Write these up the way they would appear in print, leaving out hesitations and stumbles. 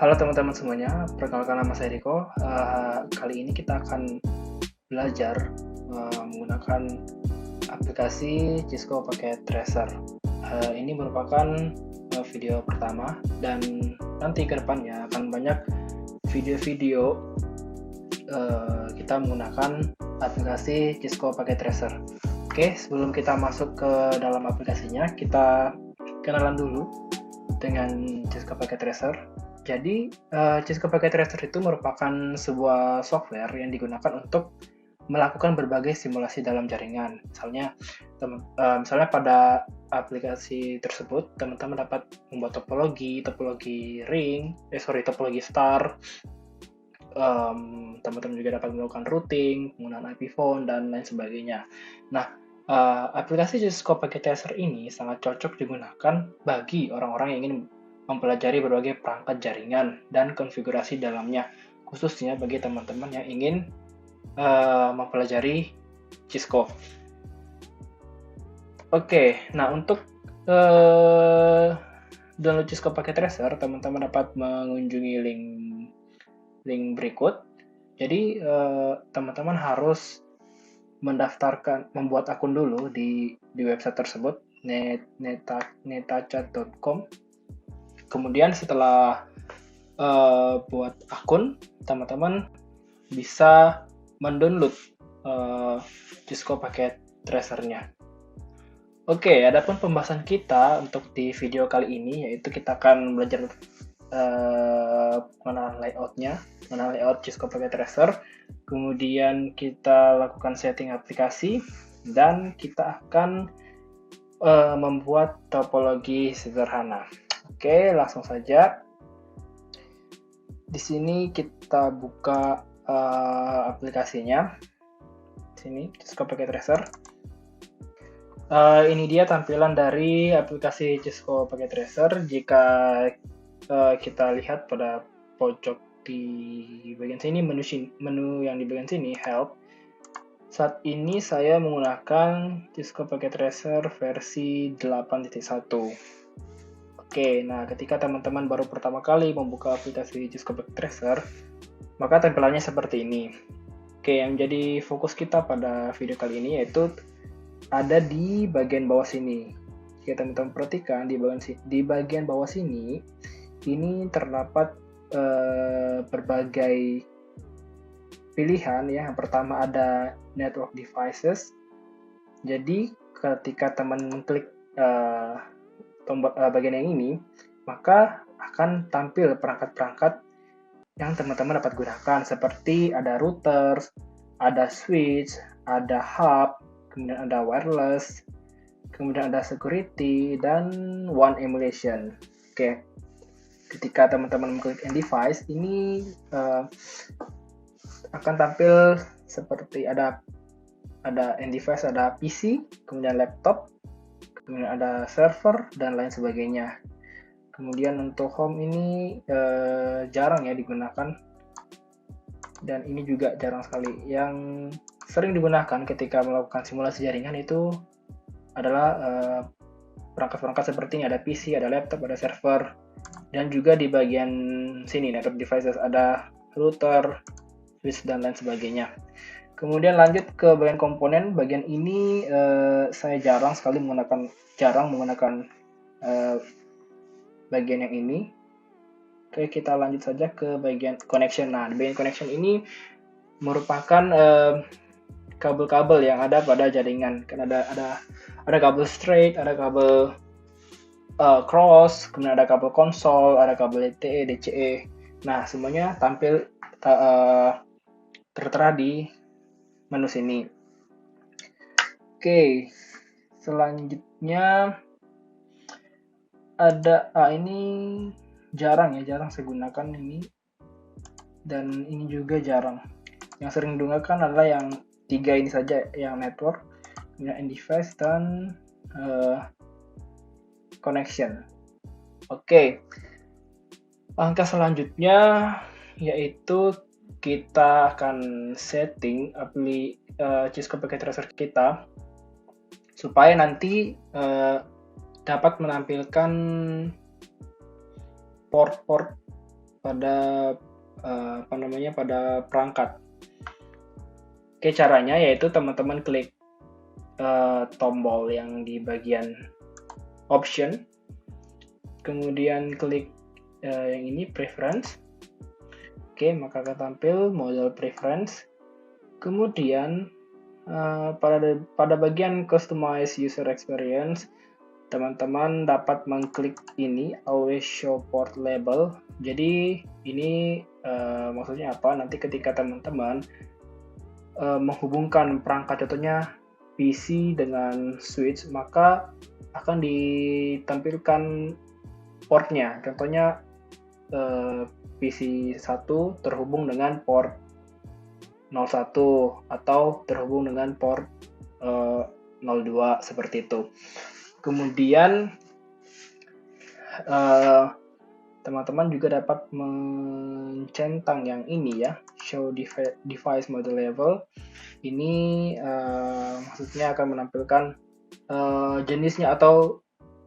Halo teman-teman semuanya, perkenalkan nama saya Riko. Kali ini kita akan belajar menggunakan aplikasi Cisco pakai Tracer. Ini merupakan video pertama dan nanti ke depannya akan banyak video-video kita menggunakan aplikasi Cisco pakai Tracer. Oke, sebelum kita masuk ke dalam aplikasinya, kita kenalan dulu dengan Cisco pakai Tracer. Jadi, Cisco Packet Tracer itu merupakan sebuah software yang digunakan untuk melakukan berbagai simulasi dalam jaringan. Misalnya pada aplikasi tersebut, teman-teman dapat membuat topologi ring, topologi star. Teman-teman juga dapat melakukan routing, penggunaan IP phone, dan lain sebagainya. Nah, aplikasi Cisco Packet Tracer ini sangat cocok digunakan bagi orang-orang yang ingin mempelajari berbagai perangkat jaringan dan konfigurasi dalamnya, khususnya bagi teman-teman yang ingin mempelajari Cisco. Oke, nah untuk download Cisco Packet Tracer, teman-teman dapat mengunjungi link berikut. Jadi teman-teman harus membuat akun dulu di website tersebut, netachat.com. Kemudian setelah buat akun, teman-teman bisa mendownload Cisco Packet Tracer-nya. Oke, adapun pembahasan kita untuk di video kali ini, yaitu kita akan belajar mengenal layout Cisco Packet Tracer, kemudian kita lakukan setting aplikasi, dan kita akan membuat topologi sederhana. Oke, langsung saja. Di sini kita buka aplikasinya. Sini, Cisco Packet Tracer. Ini dia tampilan dari aplikasi Cisco Packet Tracer. Jika kita lihat pada pojok di bagian sini, menu yang di bagian sini, Help. Saat ini saya menggunakan Cisco Packet Tracer versi 8.1. Oke, nah ketika teman-teman baru pertama kali membuka aplikasi Cisco Packet Tracer, maka tampilannya seperti ini. Oke, yang jadi fokus kita pada video kali ini yaitu ada di bagian bawah sini. Jika teman-teman perhatikan di bagian bawah sini, ini terdapat berbagai pilihan ya. Yang pertama ada Network Devices. Jadi ketika teman mengklik bagian yang ini, maka akan tampil perangkat-perangkat yang teman-teman dapat gunakan, seperti ada routers, ada switch, ada hub, kemudian ada wireless, kemudian ada security, dan one emulation. Oke, ketika teman-teman mengklik end device, ini akan tampil seperti ada end device, ada PC, kemudian laptop, kemudian ada server, dan lain sebagainya. Kemudian untuk home ini jarang ya digunakan, dan ini juga jarang sekali. Yang sering digunakan ketika melakukan simulasi jaringan itu adalah perangkat-perangkat seperti ini, ada PC, ada laptop, ada server, dan juga di bagian sini network devices ada router, switch, dan lain sebagainya. Kemudian lanjut ke bagian komponen. Bagian ini saya jarang menggunakan bagian yang ini. Oke, kita lanjut saja ke bagian connection. Nah, di bagian connection ini merupakan kabel-kabel yang ada pada jaringan. Kan ada kabel straight, ada kabel cross, kemudian ada kabel konsol, ada kabel LTE, DCE. Nah, semuanya tampil tertera di menu sini. Oke, selanjutnya ada ini jarang saya gunakan ini, dan ini juga jarang. Yang sering digunakan adalah yang 3 ini saja, yang network, kemudian end device, dan connection. Oke, langkah selanjutnya yaitu kita akan setting Cisco Packet Tracer kita supaya nanti dapat menampilkan port-port pada pada perangkat. Oke, caranya yaitu teman-teman klik tombol yang di bagian option, kemudian klik yang ini preference. Oke, maka akan tampil model preference. Kemudian pada bagian customize user experience, teman-teman dapat mengklik ini always show port label. Jadi ini maksudnya apa? Nanti ketika teman-teman menghubungkan perangkat, contohnya PC dengan switch, maka akan ditampilkan portnya. Contohnya PC 1 terhubung dengan port 01 atau terhubung dengan port 02 seperti itu. Kemudian teman-teman juga dapat mencentang yang ini ya, show device model level. Ini maksudnya akan menampilkan jenisnya atau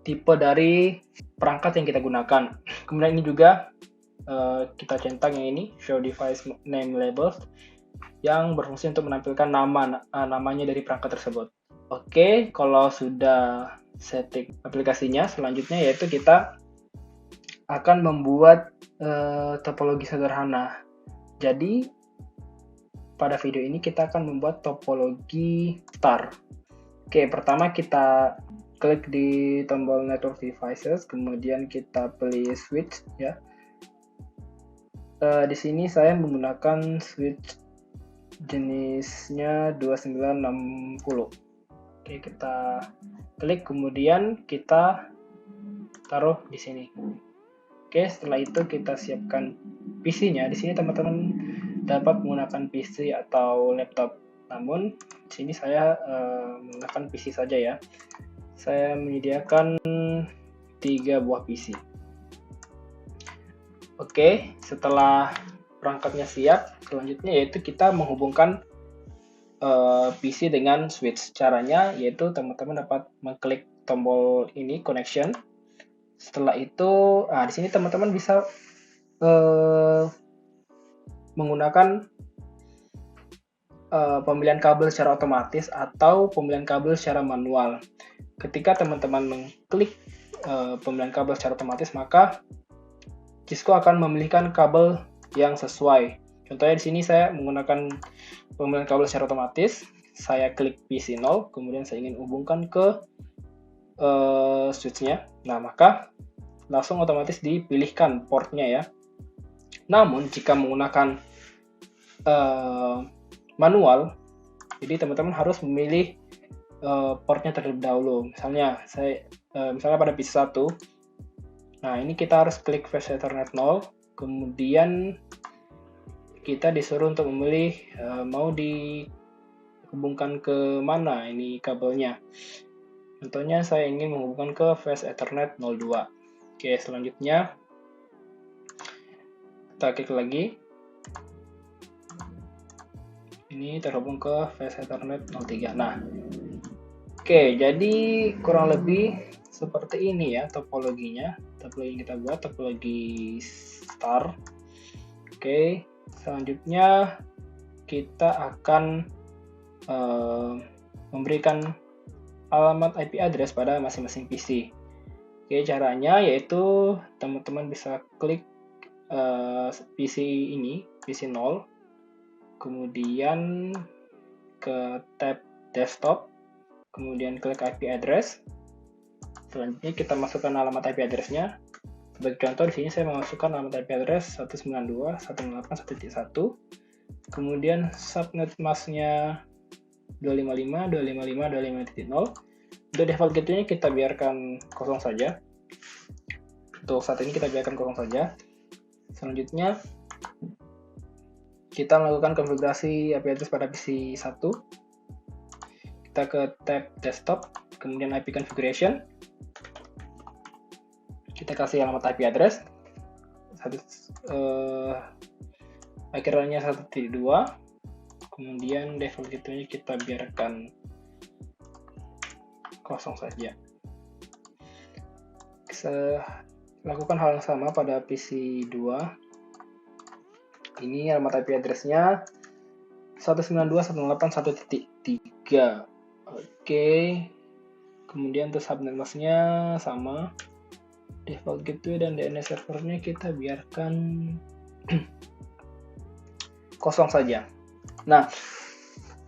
tipe dari perangkat yang kita gunakan. Kemudian ini juga kita centang yang ini, show device name labels, yang berfungsi untuk menampilkan namanya dari perangkat tersebut. Oke, kalau sudah setting aplikasinya, selanjutnya yaitu kita akan membuat topologi sederhana. Jadi pada video ini kita akan membuat topologi star. Oke, pertama kita klik di tombol network devices, kemudian kita pilih switch ya. Di sini saya menggunakan switch jenisnya 2960. Oke, kita klik, kemudian kita taruh di sini. Oke, setelah itu kita siapkan PC-nya. Di sini teman-teman dapat menggunakan PC atau laptop. Namun di sini saya menggunakan PC saja ya. Saya menyediakan 3 buah PC. Oke, setelah perangkatnya siap, selanjutnya yaitu kita menghubungkan PC dengan switch. Caranya yaitu teman-teman dapat mengklik tombol ini connection. Setelah itu, di sini teman-teman bisa menggunakan pemilihan kabel secara otomatis atau pemilihan kabel secara manual. Ketika teman-teman mengklik pemilihan kabel secara otomatis, maka Cisco akan memilihkan kabel yang sesuai. Contohnya di sini saya menggunakan pemilihan kabel secara otomatis. Saya klik PC 0, kemudian saya ingin hubungkan ke switch-nya. Nah, maka langsung otomatis dipilihkan portnya ya. Namun jika menggunakan manual, jadi teman-teman harus memilih portnya terlebih dahulu. Misalnya pada PC 1. Nah, ini kita harus klik flash Ethernet 0, kemudian kita disuruh untuk memilih mau dihubungkan ke mana ini kabelnya. Contohnya saya ingin menghubungkan ke flash Ethernet 02. Oke, selanjutnya kita klik lagi. Ini terhubung ke flash Ethernet 03. Nah, oke, jadi kurang lebih seperti ini ya topologinya. Topologi yang kita buat, topologi star. Oke, selanjutnya kita akan memberikan alamat IP address pada masing-masing PC. Oke, caranya yaitu teman-teman bisa klik PC ini, PC 0, kemudian ke tab desktop, kemudian klik IP address. Selanjutnya kita masukkan alamat IP address-nya. Sebagai contoh di sini saya memasukkan alamat IP address 192.168.1.1. Kemudian subnet mask-nya 255.255.255.0. Untuk default gateway kita biarkan kosong saja. Untuk saat ini kita biarkan kosong saja. Selanjutnya kita melakukan konfigurasi IP address pada PC 1. Kita ke tab desktop, kemudian IP configuration. Kita kasih alamat IP address akhirnya 1.2, kemudian default gateway kita biarkan kosong saja. Kita lakukan hal yang sama pada PC 2. Ini alamat IP address-nya 192.168.1.3. Oke. Kemudian untuk subnet mask-nya sama. Default gateway dan DNS servernya kita biarkan kosong saja. Nah,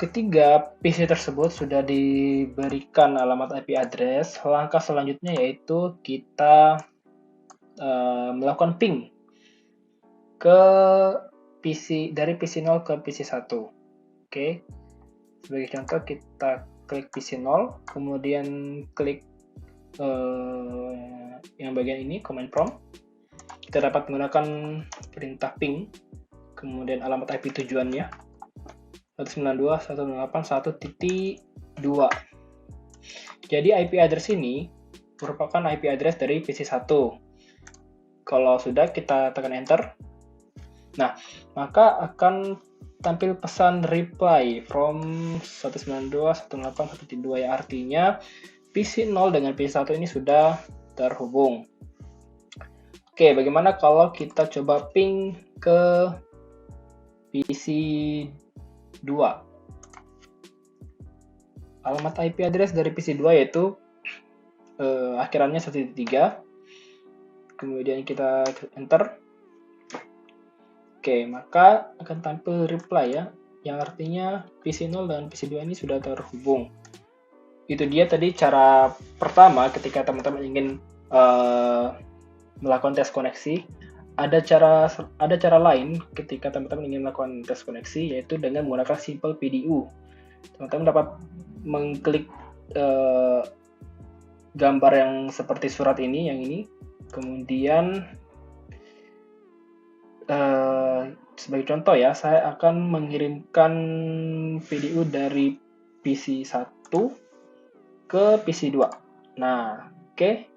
ketiga PC tersebut sudah diberikan alamat IP address, langkah selanjutnya yaitu kita melakukan ping ke PC dari PC 0 ke PC 1. Oke. Sebagai contoh kita klik PC 0, kemudian klik yang bagian ini command prompt. Kita dapat menggunakan perintah ping, kemudian alamat IP tujuannya 192.168.1.2. Jadi IP address ini merupakan IP address dari PC 1. Kalau sudah, kita tekan enter. Nah, maka akan tampil pesan reply from 192.168.1.2 yang artinya PC 0 dengan PC 1 ini sudah terhubung. Oke, bagaimana kalau kita coba ping ke PC 2? Alamat IP address dari PC 2 yaitu akhirannya 1.3. Kemudian kita enter. Oke, maka akan tampil reply ya, yang artinya PC 0 dan PC 2 ini sudah terhubung. Itu dia tadi cara pertama ketika teman-teman ingin melakukan tes koneksi. Ada cara lain ketika teman-teman ingin melakukan tes koneksi, yaitu dengan menggunakan simple PDU. Teman-teman dapat mengklik gambar yang seperti surat ini, yang ini, kemudian sebagai contoh ya, saya akan mengirimkan PDU dari PC 1 ke PC 2. Nah, oke.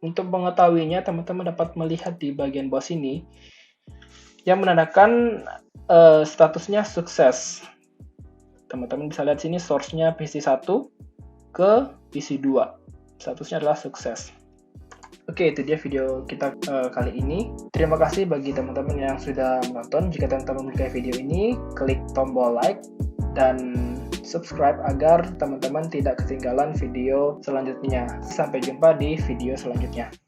Untuk mengetahuinya, teman-teman dapat melihat di bagian bawah sini yang menandakan statusnya sukses. Teman-teman bisa lihat sini source-nya PC 1 ke PC 2. Statusnya adalah sukses. Oke, itu dia video kita kali ini. Terima kasih bagi teman-teman yang sudah menonton. Jika teman-teman menyukai video ini, klik tombol like dan subscribe agar teman-teman tidak ketinggalan video selanjutnya. Sampai jumpa di video selanjutnya.